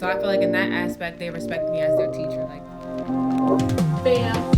So I feel like in that aspect, they respect me as their teacher. Like, Bam.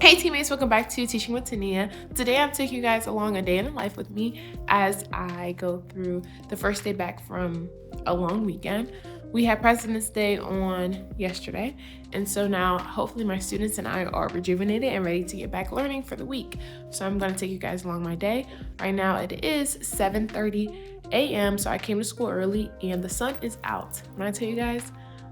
Hey teammates, welcome back to Teaching with Tania. Today I'm taking you guys along a day in the life with me as I go through the first day back from a long weekend. We had President's Day on yesterday, and so now hopefully my students and I are rejuvenated and ready to get back learning for the week. So I'm going to take you guys along my day. Right now it is 7:30 a.m., so I came to school early and the sun is out. When I tell you guys,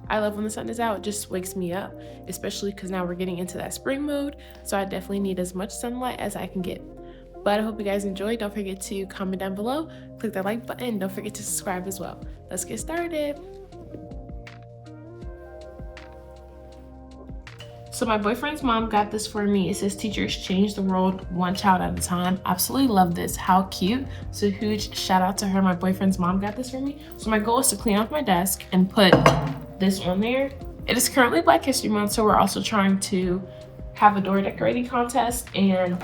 I love when the sun is out. It just wakes me up, especially because now we're getting into that spring mode. So I definitely need as much sunlight as I can get. But I hope you guys enjoy. Don't forget to comment down below, click that like button. Don't forget to subscribe as well. Let's get started. So my boyfriend's mom got this for me. It says teachers change the world one child at a time. Absolutely love this. How cute. So huge shout out to her. My boyfriend's mom got this for me. So my goal is to clean off my desk and put this on there. It is currently Black History Month, so we're also trying to have a door decorating contest and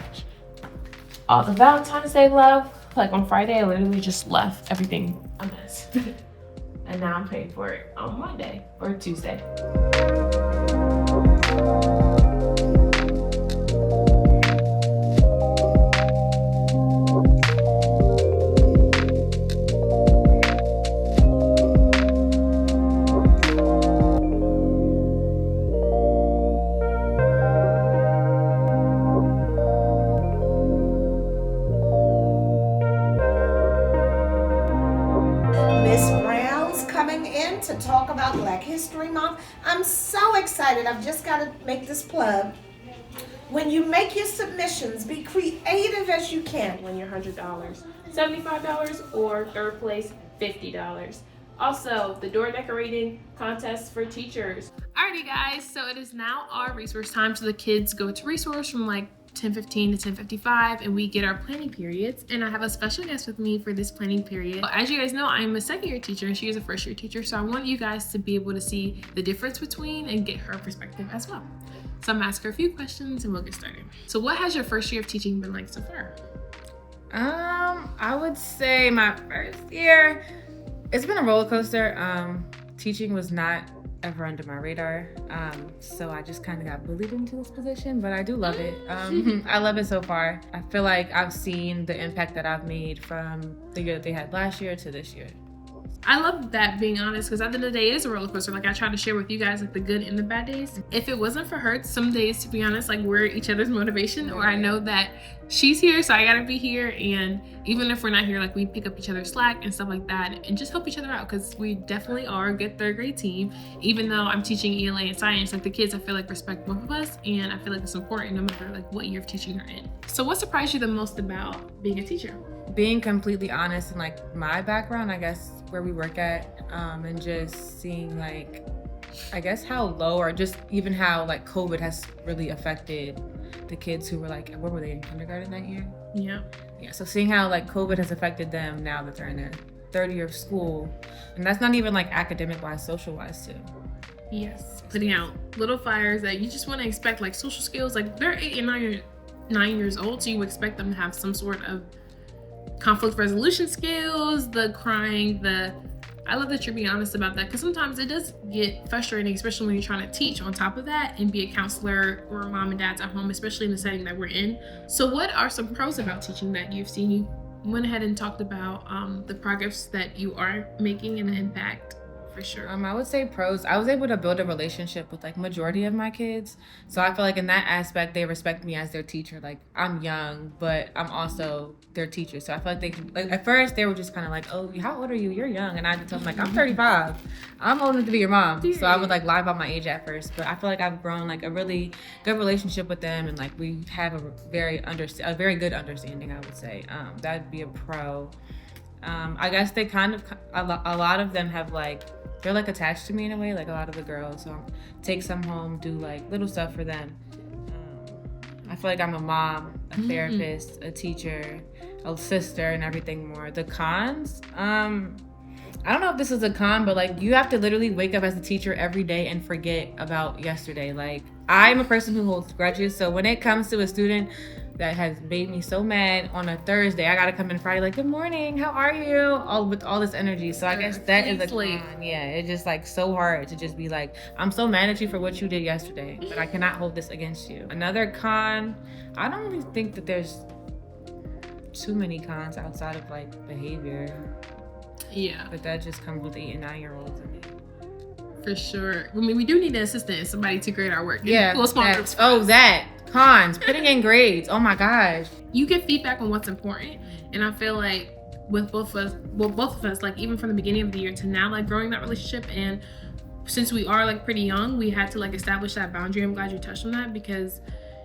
all the Valentines Day love. Like on Friday, I literally just left everything a mess. And now I'm paying for it on Monday or Tuesday. To talk about Black History Month. I'm so excited. I've just got to make this plug. When you make your submissions, be creative as you can. Win your $100, $75, or third place, $50. Also, the door decorating contest for teachers. Alrighty guys, so it is now our resource time. So the kids go to resource from like 10:15 to 10:55, and we get our planning periods. And I have a special guest with me for this planning period. As you guys know, I'm a second year teacher and she is a first year teacher. So I want you guys to be able to see the difference between and get her perspective as well. So I'm gonna ask her a few questions and we'll get started. So what has your first year of teaching been like so far? I would say my first year, it's been a roller coaster. Teaching was not ever under my radar. So I just kind of got bullied into this position, but I do love it. I love it so far. I feel like I've seen the impact that I've made from the year that they had last year to this year. I love that, being honest, because at the end of the day, it is a roller coaster. Like, I try to share with you guys like the good and the bad days. If it wasn't for her, some days, to be honest, like we're each other's motivation, or I know that she's here, so I gotta be here. And even if we're not here, like we pick up each other's slack and stuff like that, and just help each other out, because we definitely are a good third grade team. Even though I'm teaching ELA and science, like the kids, I feel like respect both of us, and I feel like it's important no matter like what year of teaching you're in. So what surprised you the most about being a teacher? Being completely honest, and like my background, I guess, where we work at, and just seeing like, I guess how low, or just even how like COVID has really affected the kids who were like, what were they, in kindergarten that year? Yeah. So seeing how like COVID has affected them now that they're in their third year of school, and that's not even like academic wise, social wise too. Yes. Putting out little fires that you just want to expect, like social skills. Like they're 8 and 9 years old, so you expect them to have some sort of conflict resolution skills, the crying, I love that you're being honest about that, because sometimes it does get frustrating, especially when you're trying to teach on top of that and be a counselor or mom and dad's at home, especially in the setting that we're in. So what are some pros about teaching that you've seen? You went ahead and talked about the progress that you are making and the impact. For sure. I would say pros. I was able to build a relationship with like majority of my kids. So I feel like in that aspect, they respect me as their teacher. Like I'm young, but I'm also their teacher. So I feel like they can, like at first they were just kind of like, oh, how old are you? You're young. And I had to tell them like, I'm 35. I'm old enough to be your mom. So I would like lie about my age at first, but I feel like I've grown like a really good relationship with them. And like we have a very good understanding, I would say. That'd be a pro. I guess they kind of, a lot of them have like, they're like attached to me in a way, like a lot of the girls. So take some home, do like little stuff for them. I feel like I'm a mom, a therapist, a teacher, a sister, and everything more. The cons, I don't know if this is a con, but like you have to literally wake up as a teacher every day and forget about yesterday. Like I'm a person who holds grudges, so when it comes to a student that has made me so mad on a Thursday, I gotta come in Friday like, good morning, how are you? All with all this energy. So I guess that is a con. Yeah, it's just like so hard to just be like, I'm so mad at you for what you did yesterday, but I cannot hold this against you. Another con, I don't really think that there's too many cons outside of like behavior. Yeah. But that just comes with 8 and 9-year-olds. For sure. I mean, we do need an assistant, somebody to grade our work. Yeah. That. Cons. Putting in grades. Oh my gosh. You get feedback on what's important. And I feel like with both of us, like even from the beginning of the year to now, like growing that relationship. And since we are like pretty young, we had to like establish that boundary. I'm glad you touched on that because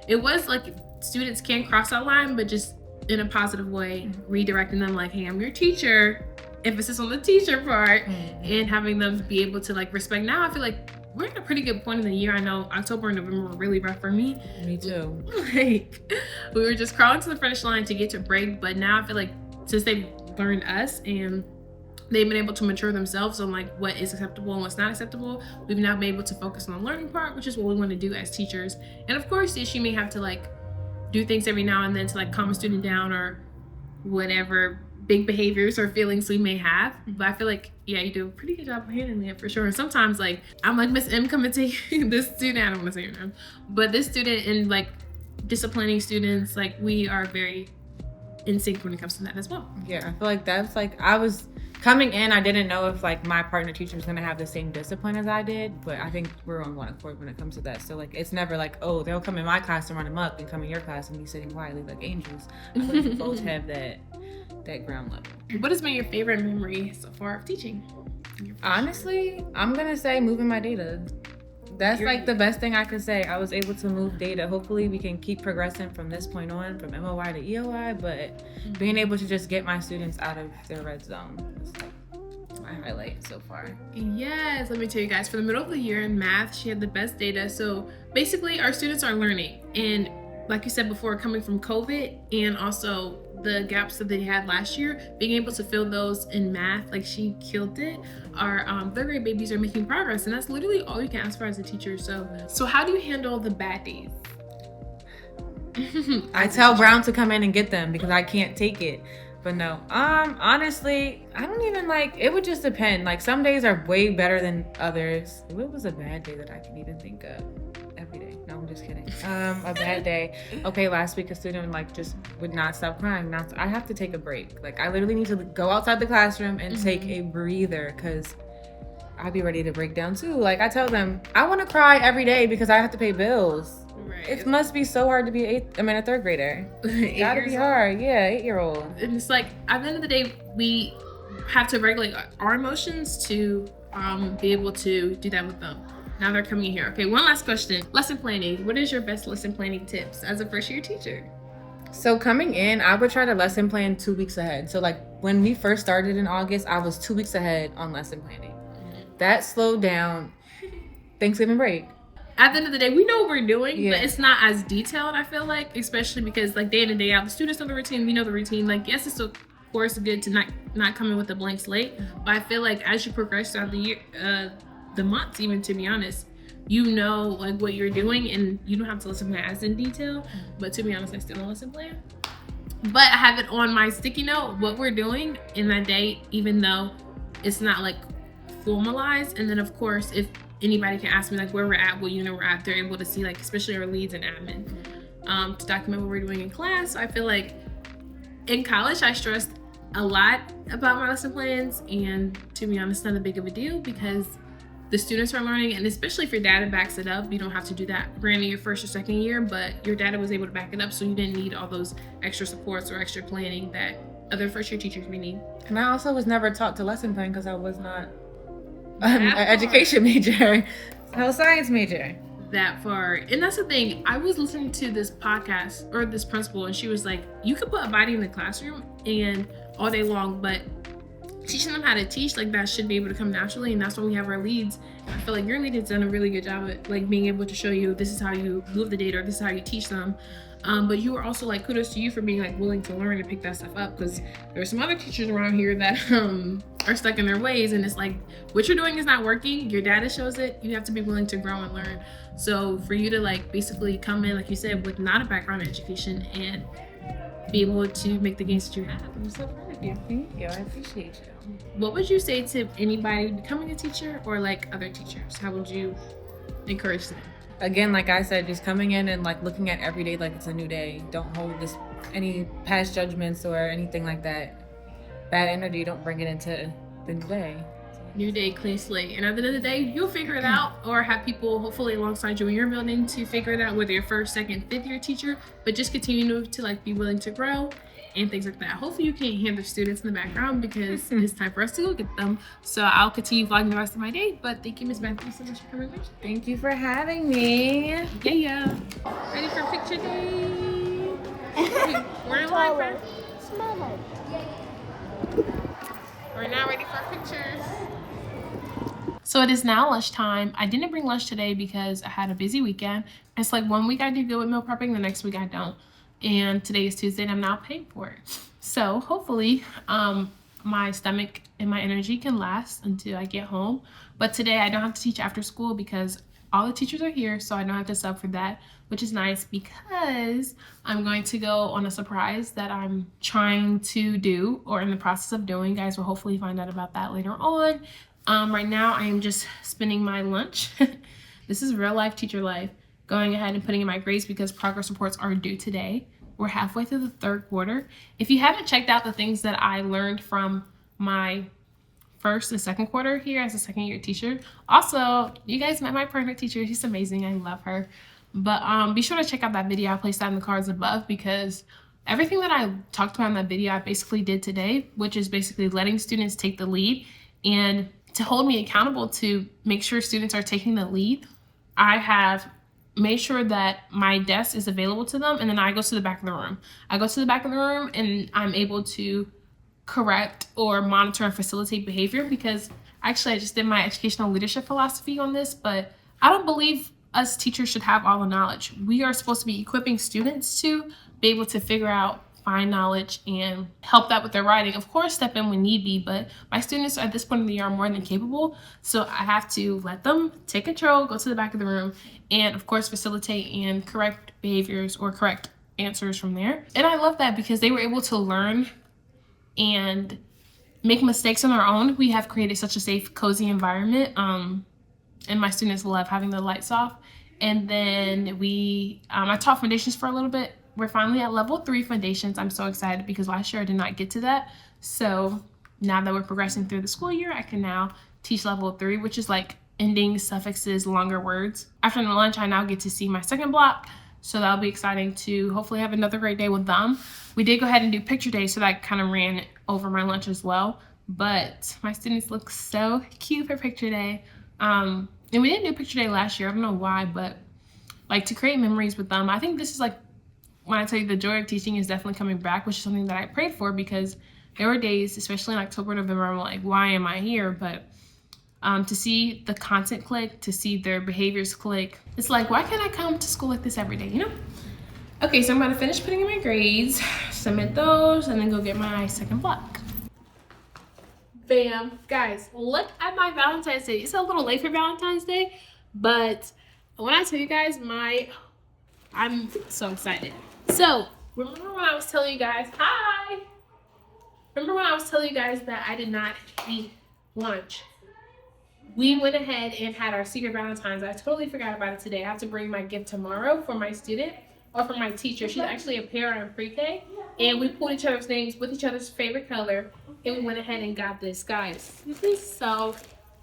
it was like students can cross that line, but just in a positive way, redirecting them like, hey, I'm your teacher. Emphasis on the teacher part and having them be able to like respect. Now I feel like we're at a pretty good point in the year. I know October and November were really rough for me. Me too. Like we were just crawling to the finish line to get to break, but now I feel like since they've learned us and they've been able to mature themselves on like what is acceptable and what's not acceptable, we've now been able to focus on the learning part, which is what we want to do as teachers. And of course, yes, you may have to like do things every now and then to like calm a student down or whatever big behaviors or feelings we may have, but I feel like you do a pretty good job of handling it for sure. And sometimes like I'm like, Miss M, come and take this student, I don't want to say your name, but this student and like disciplining students, like we are very in sync when it comes to that as well. Yeah, I feel like that's like I was coming in, I didn't know if like my partner teacher was gonna have the same discipline as I did, but I think we're on one accord when it comes to that. So like it's never like, oh, they'll come in my class and run amok and come in your class and be sitting quietly like angels. I feel like we both have that ground level. What has been your favorite memory so far of teaching? Honestly, I'm gonna say moving my data. That's like the best thing I could say. I was able to move data. Hopefully we can keep progressing from this point on, from MOI to EOI, but being able to just get my students out of their red zone is like my highlight so far. Yes, let me tell you guys, for the middle of the year in math, she had the best data. So basically our students are learning. And like you said before, coming from COVID and also the gaps that they had last year, being able to fill those in math, like she killed it. Our third grade babies are making progress, and that's literally all you can ask for as a teacher. So how do you handle the bad days? I tell Brown to come in and get them because I can't take it. But no, honestly, I don't even like, it would just depend. Like some days are way better than others. What was a bad day that I can even think of? Every day. No, I'm just kidding. A bad day. Okay, last week a student like just would not stop crying. I have to take a break. Like I literally need to go outside the classroom and take a breather because I'd be ready to break down too. Like I tell them, I want to cry every day because I have to pay bills. Right. It must be so hard to be a third grader. It gotta be hard. Yeah, 8-year-old. And it's like at the end of the day, we have to regulate our emotions to be able to do that with them. Now they're coming in here. Okay, one last question. Lesson planning. What is your best lesson planning tips as a first year teacher? So coming in, I would try to lesson plan 2 weeks ahead. So like when we first started in August, I was 2 weeks ahead on lesson planning. That slowed down Thanksgiving break. At the end of the day, we know what we're doing, but it's not as detailed, I feel like, especially because like day in and day out, the students know the routine, we know the routine. Like, yes, it's of course good to not come in with a blank slate, but I feel like as you progress throughout the year, the months even, to be honest, you know like what you're doing and you don't have to lesson plan as in detail. But to be honest, I still don't lesson plan. But I have it on my sticky note what we're doing in that day, even though it's not like formalized. And then of course, if anybody can ask me like where we're at, what unit we're at, they're able to see like especially our leads and admin to document what we're doing in class. I feel like in college I stressed a lot about my lesson plans, and to be honest, not a big of a deal because the students are learning, and especially if your data backs it up, you don't have to do that granted your first or second year, but your data was able to back it up, so you didn't need all those extra supports or extra planning that other first year teachers may need. And I also was never taught to lesson plan because I was not an education major. I was a science major. That far. And that's the thing, I was listening to this podcast or this principal, and she was like, you could put a body in the classroom and all day long, but teaching them how to teach, like that should be able to come naturally, and that's when we have our leads. I feel like your lead has done a really good job at like being able to show you this is how you move the data, or this is how you teach them. But you are also like, kudos to you for being like willing to learn and pick that stuff up, because there's some other teachers around here that are stuck in their ways, and it's like what you're doing is not working. Your data shows it. You have to be willing to grow and learn. So for you to like basically come in, like you said, with not a background in education and be able to make the gains that you have, I'm so proud of you. Thank you. I appreciate you. What would you say to anybody becoming a teacher or like other teachers? How would you encourage them? Again, like I said, just coming in and like looking at every day like it's a new day. Don't hold this any past judgments or anything like that. Bad energy, don't bring it into the new day. New day, clean slate. And at the end of the day, you'll figure it out, or have people hopefully alongside you in your building to figure it out, whether you're first, second, fifth year teacher, but just continue to like be willing to grow and things like that. Hopefully you can't hear the students in the background because it's time for us to go get them. So I'll continue vlogging the rest of my day, but thank you, Miss Matthew, so much for coming. Thank you for having me. Yeah. Ready for picture day? We're in line for We're now ready for pictures. So it is now lunchtime. I didn't bring lunch today because I had a busy weekend. It's like 1 week I do good with meal prepping, the next week I don't. And today is Tuesday and I'm now paying for it. So hopefully my stomach and my energy can last until I get home. But today I don't have to teach after school because all the teachers are here, so I don't have to sub for that, which is nice because I'm going to go on a surprise that I'm trying to do or in the process of doing. You guys will hopefully find out about that later on. Right now I am just spending my lunch. This is real life teacher life. Going ahead and putting in my grades because progress reports are due today. We're halfway through the third quarter. If you haven't checked out the things that I learned from my first and second quarter here as a second year teacher. Also, you guys met my partner teacher. She's amazing. I love her. But be sure to check out that video. I placed that in the cards above because everything that I talked about in that video I basically did today, which is basically letting students take the lead and to hold me accountable to make sure students are taking the lead. I have made sure that my desk is available to them, and then I go to the back of the room. I go to the back of the room and I'm able to correct or monitor and facilitate behavior because actually I just did my educational leadership philosophy on this, but I don't believe us teachers should have all the knowledge. We are supposed to be equipping students to be able to figure out, find knowledge, and help that with their writing. Of course, step in when need be, but my students at this point in the year are more than capable, so I have to let them take control, go to the back of the room, and of course facilitate and correct behaviors or correct answers from there. And I love that because they were able to learn and make mistakes on their own. We have created such a safe, cozy environment, and my students love having the lights off. And then I taught foundations for a little bit. We're finally at level 3 foundations. I'm so excited because last year I did not get to that. So now that we're progressing through the school year, I can now teach level 3, which is like endings, suffixes, longer words. After the lunch, I now get to see my second block. So that'll be exciting to hopefully have another great day with them. We did go ahead and do picture day, so that kind of ran over my lunch as well. But my students look so cute for picture day. And we didn't do picture day last year. I don't know why, but like to create memories with them. I think this is like, when I tell you the joy of teaching is definitely coming back, which is something that I prayed for because there were days, especially in October, November, I'm like, why am I here? But to see the content click, to see their behaviors click, it's like, why can't I come to school like this every day, you know? Okay, so I'm gonna finish putting in my grades, submit those, and then go get my second block. Bam. Guys, look at my Valentine's Day. It's a little late for Valentine's Day, but when I tell you guys, I'm so excited. So, remember when I was telling you guys, Remember when I was telling you guys that I did not eat lunch? We went ahead and had our secret Valentine's. I totally forgot about it today. I have to bring my gift tomorrow for my student or for my teacher. She's actually a parent in pre-K. And we pulled each other's names with each other's favorite color. And we went ahead and got this, guys. This is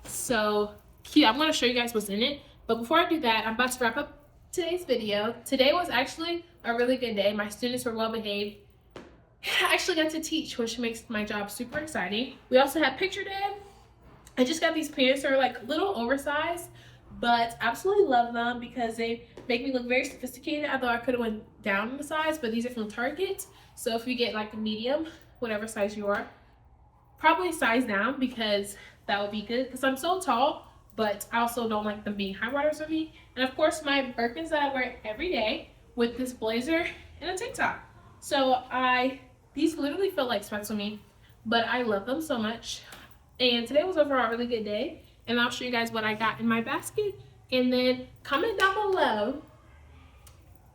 so cute. I'm going to show you guys what's in it. But before I do that, I'm about to wrap up today's video. Today was actually a really good day. My students were well behaved. I actually got to teach, which makes my job super exciting. We also had picture day. I just got these pants. They're like a little oversized, but absolutely love them because they make me look very sophisticated, although I could have went down in the size, but these are from Target. So if you get like a medium, whatever size you are, probably size down because that would be good because I'm so tall, but I also don't like them being high waters for me. And of course, my Birkins that I wear every day with this blazer and a tank top. So these literally feel like sweats on me, but I love them so much. And today was overall a really good day. And I'll show you guys what I got in my basket. And then comment down below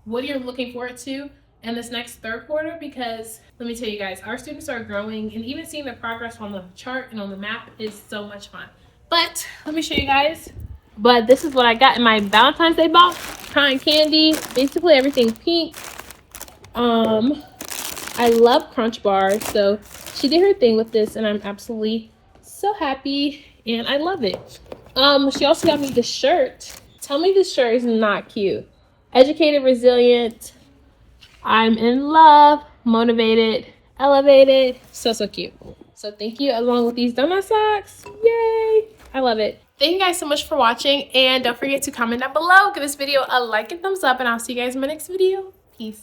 what you're looking forward to in this next third quarter, because let me tell you guys, our students are growing, and even seeing the progress on the chart and on the map is so much fun. But let me show you guys. But this is what I got in my Valentine's Day box. Cotton candy, basically everything pink. I love Crunch bars, so she did her thing with this, and I'm absolutely so happy, and I love it. She also got me this shirt. Tell me this shirt is not cute. Educated, resilient, I'm in love, motivated, elevated. So cute. So thank you, along with these donut socks. Yay! I love it. Thank you guys so much for watching, and don't forget to comment down below. Give this video a like and thumbs up, and I'll see you guys in my next video. Peace.